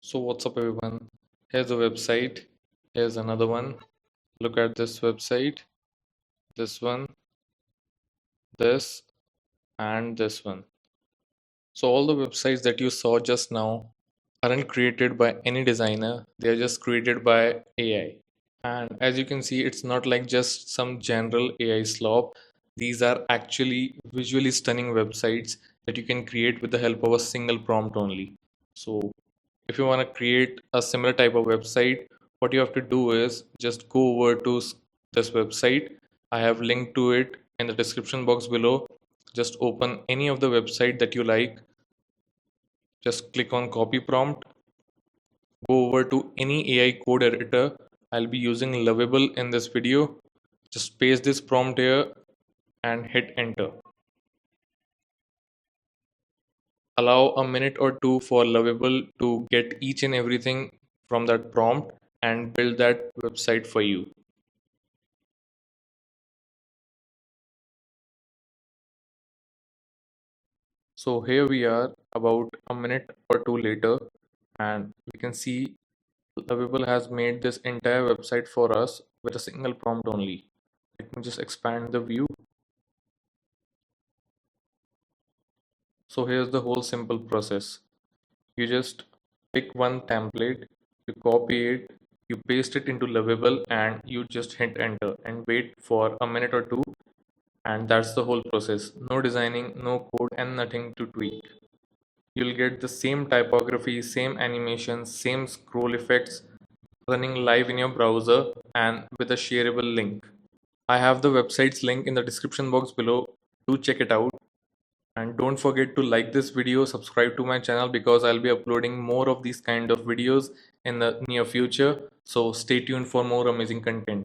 So what's up everyone? Here's a website. Here's another one. Look at this website. This one, this, and this one. So all the websites that you saw just now aren't created by any designer. They are just created by AI. And as you can see, it's not like just some general AI slop. These are actually visually stunning websites that you can create with the help of a single prompt only. So if you want to create a similar type of website, what you have to do is just go over to this website. I have linked to it in the description box below. Just open any of the website that you like. Just click on copy prompt. Go over to any AI code editor. I'll be using Lovable in this video. Just paste this prompt here and hit enter. Allow a minute or two for Lovable to get each and everything from that prompt and build that website for you. So here we are about a minute or two later, and we can see Lovable has made this entire website for us with a single prompt only. Let me just expand the view. So here's the whole simple process. You just pick one template, you copy it, you paste it into Lovable, and you just hit enter and wait for a minute or two, and that's the whole process. No designing, no code, and nothing to tweak. You'll get the same typography, same animations, same scroll effects running live in your browser and with a shareable link. I have the website's link in the description box below. Do check it out. And don't forget to like this video, subscribe to my channel because I'll be uploading more of these kind of videos in the near future. So stay tuned for more amazing content.